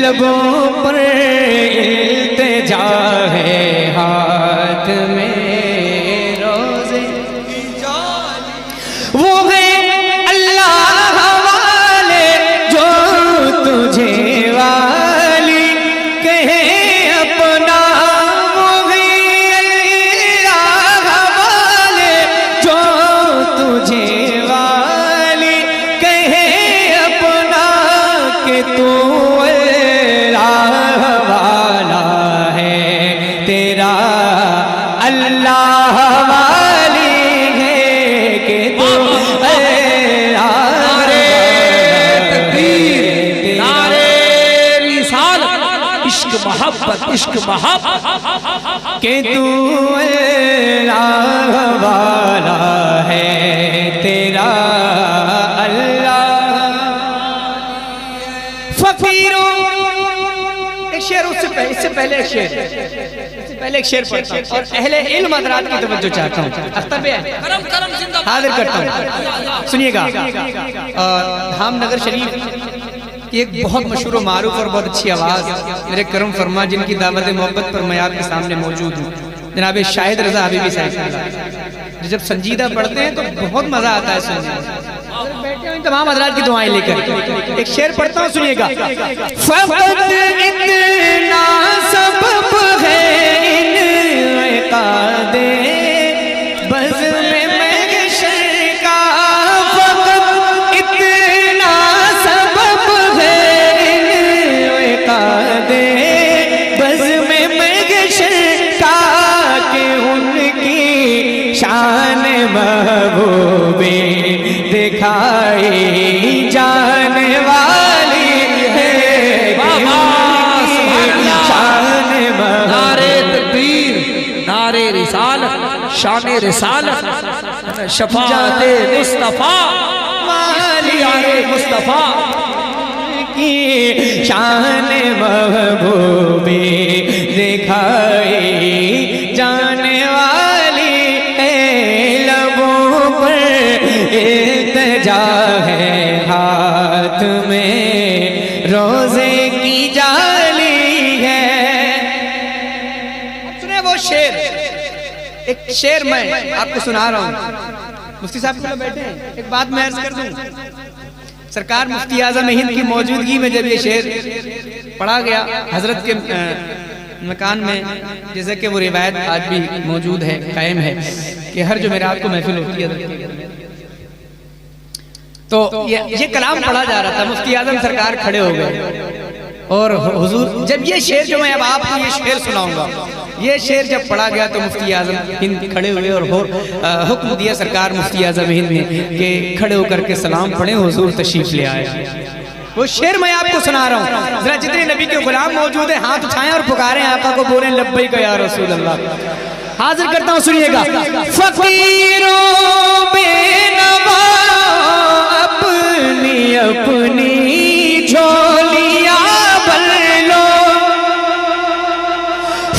لبوں پر التجا ہے ہاتھ میں روزے وہ ہے اللہ والے جو تجھے والی کہے اپنا وہ ہے اللہ والے جو تجھے والی کہے اپنا کہ تو اللہ والی ہے کہ تو نعرے تکبیر، نعرے رسالت، عشق محبت، عشق محبت کہ تو اللہ والا ہے تیرا اللہ فقیروں ایک شعر اس سے پہلے ایک شعر پڑھتا ہوں اور اہل علم حضرات کی توجہ چاہتا ہوں اختر بے حاضر کرتا ہوں سنیے گا دھام نگر شریف کی ایک بہت مشہور و معروف اور بہت اچھی آواز میرے کرم فرما جن کی دعوت محبت پر میں آپ کے سامنے موجود ہوں جناب شاہد رضا حبیبی صاحب جب سنجیدہ پڑھتے ہیں تو بہت مزہ آتا ہے سننے بیٹھے ہوئے تمام حضرات کی دعائیں لے کر ایک شعر پڑھتا ہوں سنیے گا فقط اتنا سبب ہے انعقاد بزم محشر کا فقط اتنا سبب ہے انعقاد بزم محشر کا کہ ان کی شان محبوبی دکھائی جانے والی ہے نعرے تکبیر، نعرے رسالت، شان رسالت، شفاعت مصطفیٰ والی مصطفیٰ کی شان محبوبی دکھائی جانے والی ہے لبوں پر التجا ہے ہاتھ میں روزے کی جالی ہے اب سنیں وہ شعر ایک شعر میں آپ کو سنا رہا ہوں مفتی صاحب کو بیٹھے ہیں ایک بات میں عرض کر دوں سرکار مفتی اعظم ہند کی موجودگی میں جب یہ شعر پڑھا گیا حضرت کے مکان میں جیسے کہ وہ روایت آج بھی موجود ہے قائم ہے کہ ہر جمعرات کو محفل ہوتی ہے تو یہ کلام پڑھا جا رہا تھا مفتی اعظم سرکار کھڑے ہو گئے اور حضور جب یہ شعر جو میں اب آپ کو یہ شعر سناؤں گا یہ شعر جب پڑھا گیا تو مفتی اعظم ہند کھڑے ہوئے اور حکم دیا سرکار مفتی اعظم ہند نے کہ کھڑے ہو کر کے سلام پڑھیں حضور تشریف لے آئے وہ شعر میں آپ کو سنا رہا ہوں ذرا جتنے نبی کے غلام موجود ہیں ہاتھ اٹھائیں اور پکاریں آقا کو بولیں لبیک یا رسول اللہ حاضر کرتا ہوں سنیے گا فقیروں بے نوا اپنی اپنی جھولیاں بھر لو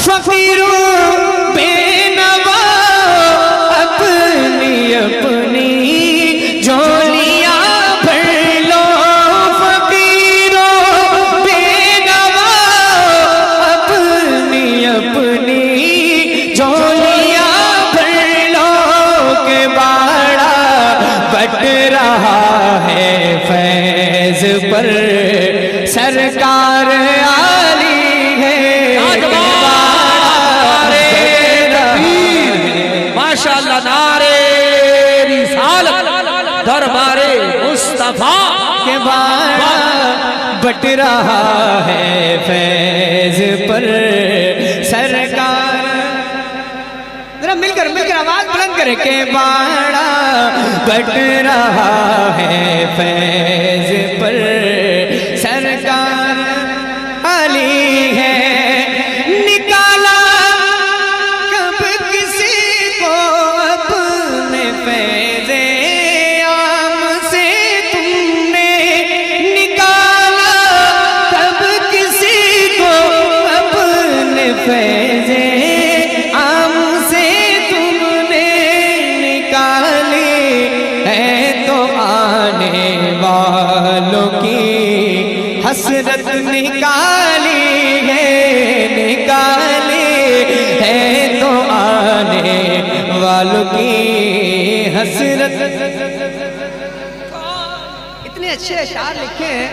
فقیروں بے نوا اپنی اپنی جھولیاں بھر لو فقیروں بے نوا اپنی اپنی جھولیاں بھر لو کہ باڑا بٹ رہا ہے فیض پر سرکار عالی ہے ماشاءاللہ نعرے رسالت دربار مصطفیٰ کے باڑا بٹ رہا ہے فیض پر سرکار ذرا مل کر آواز بلند کرے کہ باڑا بٹ رہا ہے فیض پر سرکار علی ہے نکالا کب کسی کو اپنے فیض عام سے تم نے نکالا کب کسی کو اپنے فیض عام سے تم نے نکالی ہے تو آنے والوں کی حسرت نکال وصال کی حسرت. اتنے اچھے اشعار لکھے ہیں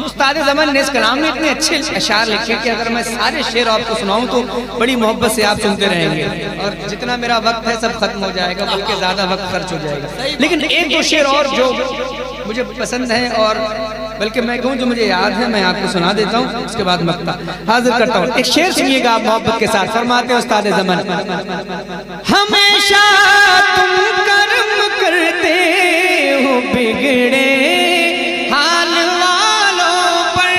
استاد زمن نے اس کلام میں، اتنے اچھے اشعار لکھے کہ اگر میں سارے شعر آپ کو سناؤں تو بڑی محبت سے آپ سنتے رہیں گے، اور جتنا میرا وقت ہے سب ختم ہو جائے گا، بلکہ زیادہ وقت خرچ ہو جائے گا. لیکن ایک دو شعر اور جو مجھے پسند ہیں، اور بلکہ میں کہوں جو مجھے یاد ہے، میں آپ کو سنا دیتا ہوں، اس کے بعد مقطع حاضر کرتا ہوں. ایک شعر سنیے گا آپ محبت کے ساتھ. فرماتے ہیں استاد زمن: ہمیشہ تم کرم کرتے ہو بگڑے حال والوں پر.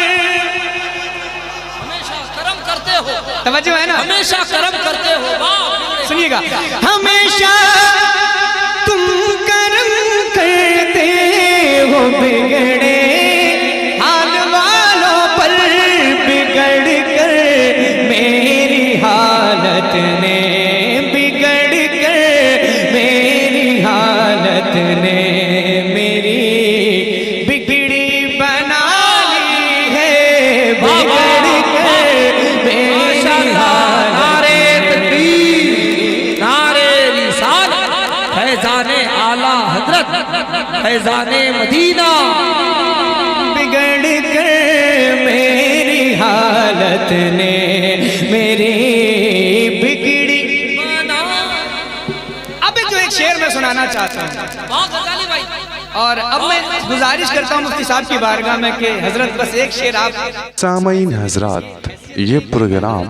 ہمیشہ کرم کرتے ہو، توجہ ہے نا، ہمیشہ کرم کرتے ہو. سنیے گا: ہمیشہ تم کرم کرتے ہو بگڑے حال والوں پر، بگڑ کر میری حالت نے، بگڑ کر میری حالت نے میری بگڑی بنا لی ہے، بگڑ کر میری حالت. نعرے تکبیر، نعرے رسالت، فیضان اعلیٰ حضرت، فیضان مدینہ. بگڑ کر میری حالت نے میری بگڑی. اب جو ایک شعر میں سنانا چاہتا ہوں، غزالی بھائی، اور اب میں گزارش کرتا ہوں مفتی صاحب کی بارگاہ میں کہ حضرت بس ایک شعر آپ. سامعین حضرات، یہ پروگرام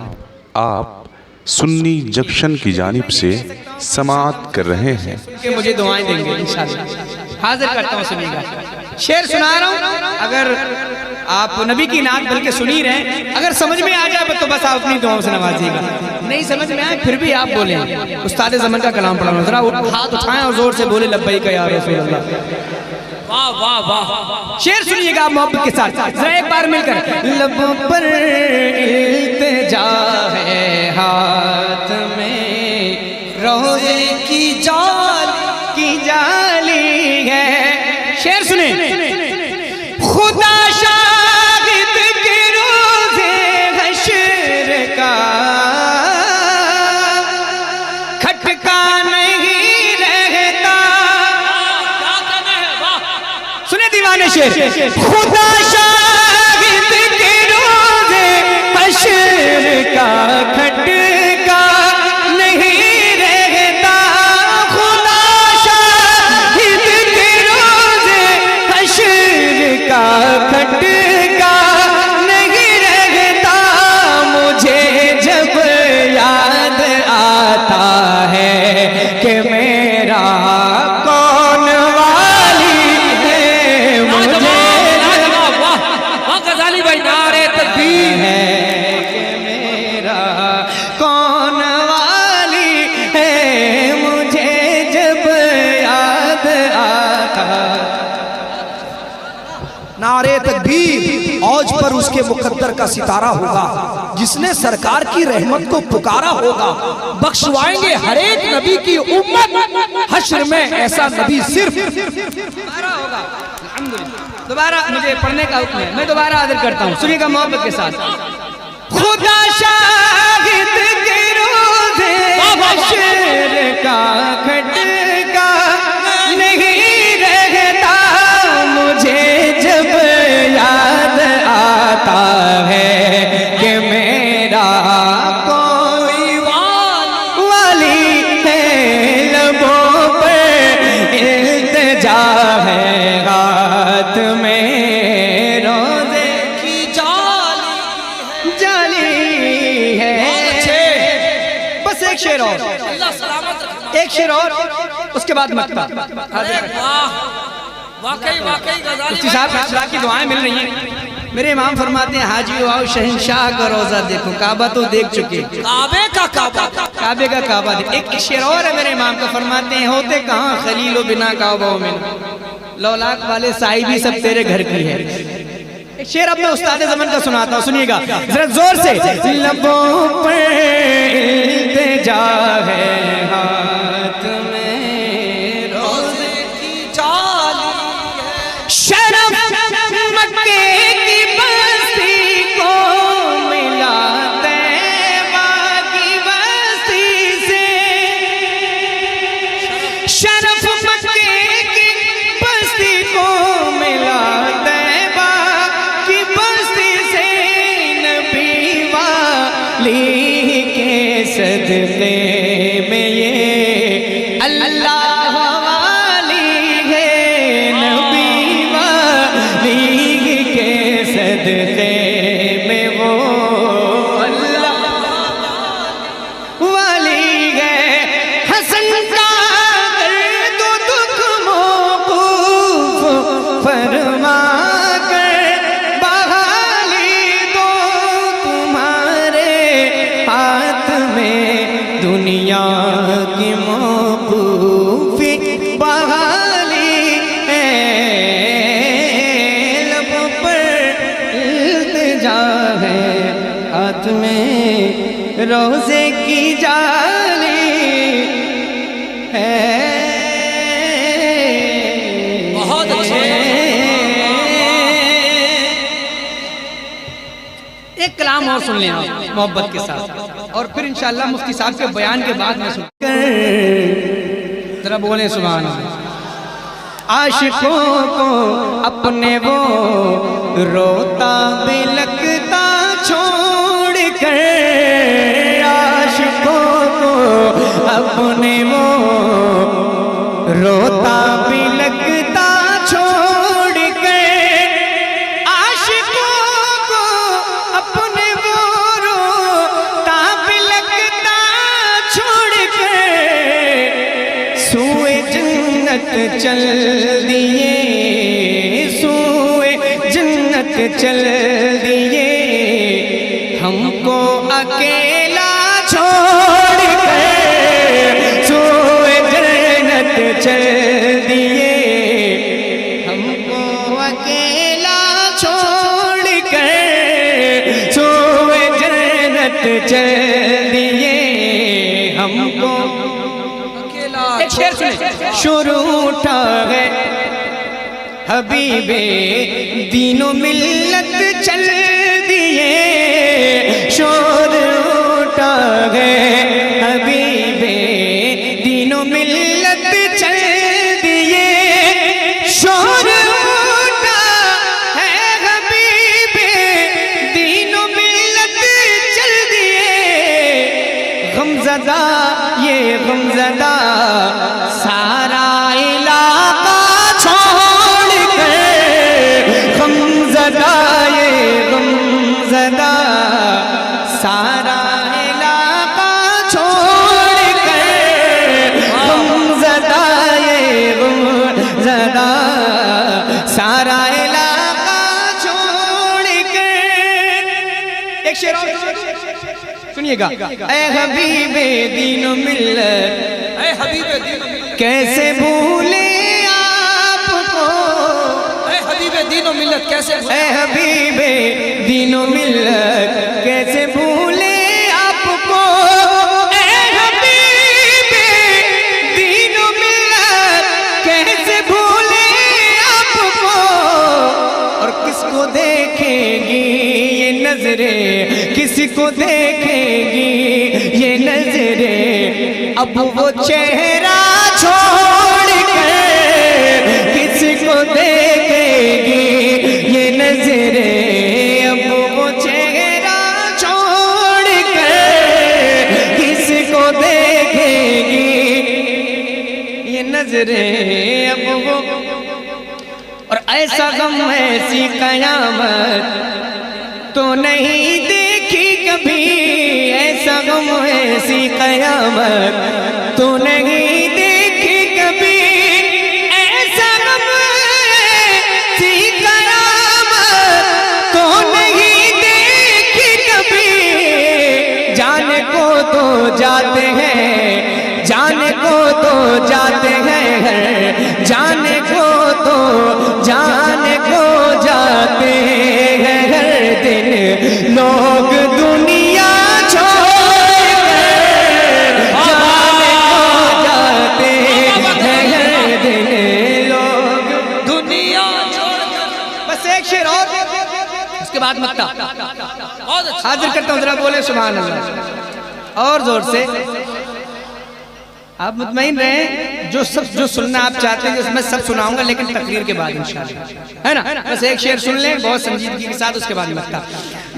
آپ سنی جنکشن کی جانب سے سماعت کر رہے ہیں کہ مجھے دعائیں دیں گے انشاءاللہ. حاضر کرتا ہوں، سنیے گا. شعر سنا رہا ہوں، اگر آپ نبی کی نعت بلکہ سنی رہیں، اگر سمجھ میں آ جائے تو بس آپ اپنی دعاؤں سے نوازیے گا، نہیں سمجھ میں آئے پھر بھی آپ بولیں. استاد زمن کا کلام پڑھا رہا ہوں، ذرا ہاتھ اٹھائیں اور زور سے بولے لبیک یا رسول اللہ. واہ واہ واہ. شعر سنیے گا آپ محبت کے ساتھ، ذرا ایک بار مل کر. لبوں پر التجا ہے، ہاتھ میں روزے کی جالی ہے. شعر سنیں. خدا شاہد کے روزے حشر کا کھٹکا نہیں رہتا. سنیں دیوانے شعر. خدا شاہد کے روزے حشر کا کھٹکا نہیں رہتا. خدا شاہد کے روزے حشر کا کھٹکا نہیں رہتا. مجھے جب یاد آتا ہے کہ میرا کون والی ہے، مجھے غزالی بھائی، نعرے تکبیر ہے کہ میرا کون والی ہے، مجھے جب یاد آتا. نعرے تکبیر. اوج پر اس کے مقدر کا ستارہ ہوگا جس نے سرکار کی رحمت کو پکارا ہوگا. بخشوائیں گے ہر ایک نبی کی امت، حشر میں ایسا نبی صرف. دوبارہ مجھے پڑھنے کا حکم ہے، میں دوبارہ حاضر کرتا ہوں، سنیے گا محبت کے ساتھ. خدا شاہد کے روزے حشر کا کھٹکا نہیں رہتا. مجھے جب یاد آتا ہے کہ میرا کوئی والی ہے. لبوں پر التجا ہے، ہاتھ میں روزے کی جالی ہے. بس ایک شعر اور، اللہ سلامت رکھنا. ایک شعر اور، اس کے بعد مقطع. واقعی غزالی مفتی صاحب اللہ کی دعائیں مل رہی ہیں. میرے امام فرماتے ہیں حاجی آؤ شہنشاہ کا روزہ دیکھو، کعبہ تو دیکھ چکے، کعبے کا کعبہ، کعبے کا کعبہ دیکھ. ایک شعر اور ہے میرے امام کا، فرماتے ہیں ہوتے کہاں خلیل و بنا کعبہ میں، لولاک والے صاحبی سب تیرے گھر کی ہے. ایک شعر اب میں استاد زمن کا سناتا ہوں، سنیے گا ذرا زور سے. لبوں پر التجا ہے، ہاتھ میں روزے کی جالی ہے. شرف مکے کی بستی کو ملا طیبہ کی بستی سے. والی کے صدقے میں یہ اللہ والی ہے، نبی والی کے صدقے میں وہ اللہ والی ہے۔ حسن کا درد و دکھ موقوف فرما کر بحالی دو تمہارے ہاتھ میں، دنیا کی موقوف بحالی ہے، لبوں پر التجا ہے، ہاتھ میں روزے کی جالی ہے۔ بہت اچھے۔ ایک کلام اور سن لیں آپ محبت کے ساتھ، اور پھر انشاءاللہ مفتی صاحب کے بیان کے بعد میں سن ذرا بولیں سبحان اللہ۔ عاشقوں کو اپنے وہ روتا بلکتا چھوڑ کر، عاشقوں کو اپنے وہ روتا بلکتا چھوڑ کر، عاشقوں کو اپنے وہ روتا بلکتا چھوڑ کر، سوئے جنت چل دیے، سوئے جنت چل دیے، ہم کو اکیلا چھوڑ کر، سوئے جنت چل دیے، ہم کو اکیلا چھوڑ کر، سوئے جنت چل دیے، ہم کو ایک شعر سنیں۔ شروع اٹھا ہے حبیب دین و ملت چل دیے، شور اٹھا ہے حبیب دین و ملت چل دیے، شور اٹھا ہے حبیب دین و ملت چل دیے، غمزدہ یہ غمزدہ سارا علاقہ چھوڑ کر، غمزدہ یہ غمزدہ سارا علاقہ چھوڑ کر، غمزدہ یہ غمزدہ سارا علاقہ چھوڑ کر۔ ایک شعر اور سنیے گا۔ اے حبیب دین و ملت اے حبیب دین و ملت، کیسے بھولے آپ کو، اے حبیب دین و ملت کیسے اے حبیب دین و ملت کیسے بھولے آپ کو، اے حبیب دین و ملت کیسے بھولے آپ کو، اور کس کو دیکھے گی یہ نظریں، کس کو دیکھے گی یہ نظریں، اب وہ چہرہ چھوڑ کر، کس کو دیکھے گی یہ نظریں، اب وہ چہرہ چھوڑ کر، کس کو دیکھے گی یہ نظریں، اب وہ، اور ایسا غم ایسی قیامت تو نہیں دیکھی کبھی، ایسا غم ایسی قیامت تو نہیں دیکھی کبھی، ایسا غم ایسی قیامت تو نہیں دیکھی کبھی، جانے کو تو جاتے ہیں، جانے کو تو جاتے ہیں، جانے کو تو جانے کو جاتے ہیں، ہر دن لوگ دنیا چھوڑ کر، جانے کو جاتے ہیں، ہر دن لوگ دنیا چھوڑ کر۔ بس ایک شعر اور، اس کے بعد مکتا بہت اچھا۔ حاضر کرتا ہوں، ذرا بولے سبحان اللہ اور زور سے۔ آپ مطمئن رہیں جو سننا آپ چاہتے ہیں اس میں سب سناؤں گا، لیکن تقریر کے بعد انشاءاللہ، ہے نا؟ بس ایک شعر سن لیں بہت سنجیدگی کے ساتھ، اس کے بعد مکتا۔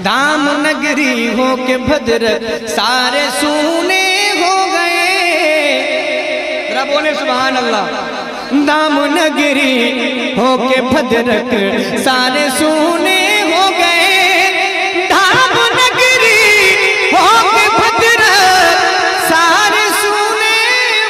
دام نگری ہو کے بھدرک سارے سونے ہو گئے، ذرا بولے سبحان اللہ۔ دام نگری ہو کے بھدرک سارے سونے ہو گئے، دام نگری ہو کے بھدرک سارے سونے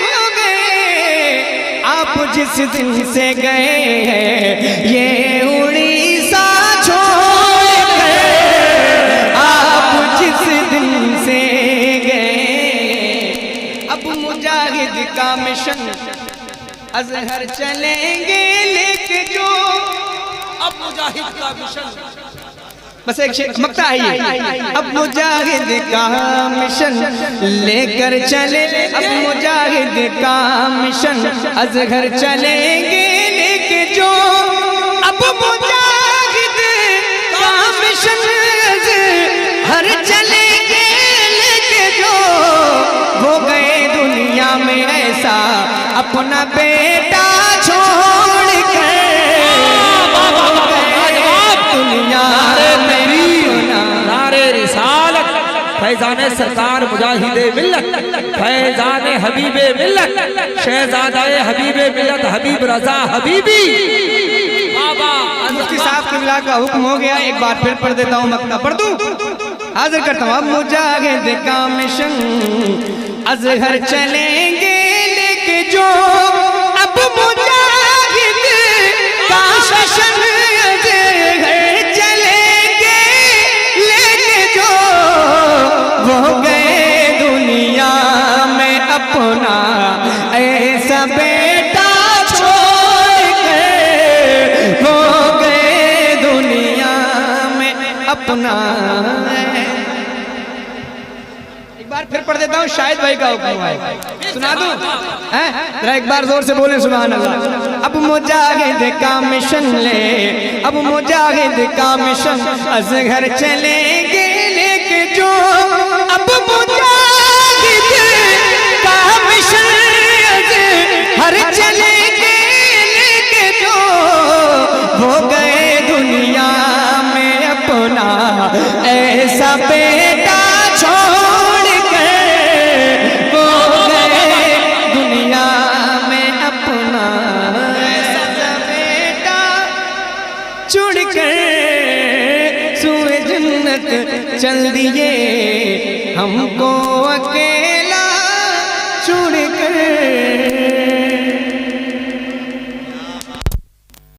ہو گئے، آپ جس دن سے گئے ہیں یہ اڑیسہ چھوڑ کر، آپ جس دن سے گئے، اب مجاہد کا مشن ازہر چلیں گے لے کے جو، اب مجاہد کا مشن، بس ایک شیخ مکتا ہے یہ، اب مجاہد کا مشن لے کر چلے، اب مجاہد کا مشن ازہر چلیں گے لے کے جو، اب مجاہد کا مشن ازہر چلیں گے لے کے جو، ہو گئے دنیا میں ایسا اپنا بیٹا چھوڑ کر، دنیا نعرے رسالت، فیضان سرکار مجاہد ملت، فیضان حبیب ملت، شہزادہ حبیب ملت حبیب رضا حبیبی بابا۔ مفتی صاحب قبلہ کا حکم ہو گیا، ایک بار پھر پڑھ دیتا ہوں، مکتہ پڑھ دوں، حاضر کرتا ہوں۔ اب مجاہد کا مشن ازہر چلیں گے لے کے جو، اب مجاہد کا مشن ازہر چلیں گے لے کے جو، وہ گئے دنیا میں اپنا ایسا بیٹا چھوڑ کر، وہ گئے دنیا میں اپنا، ایک بار پھر پڑھ دیتا ہوں، شاہد بھائی کا حکم ہے، سنا دوں؟ ذرا ایک بار زور سے بولیں سبحان اللہ۔ اب مجاہد کا مشن لے، اب مجاہد کا مشن ازہر چلیں گے لے کے جو، اب مجاہد کا مشن ازہر چلیں گے لے کے جو، ہو گئے دنیا میں اپنا ایسا بیٹا چھوڑ کر، وہ گئے دنیا میں اپنا ایسا بیٹا چھوڑ کر، سوئے جنت چل دیے ہم کو